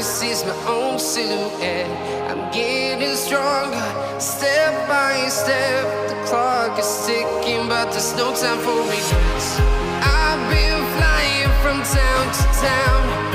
can see my own silhouette. I'm getting stronger, step by step. The clock is ticking, but there's no time for regrets. I've been flying from town to town,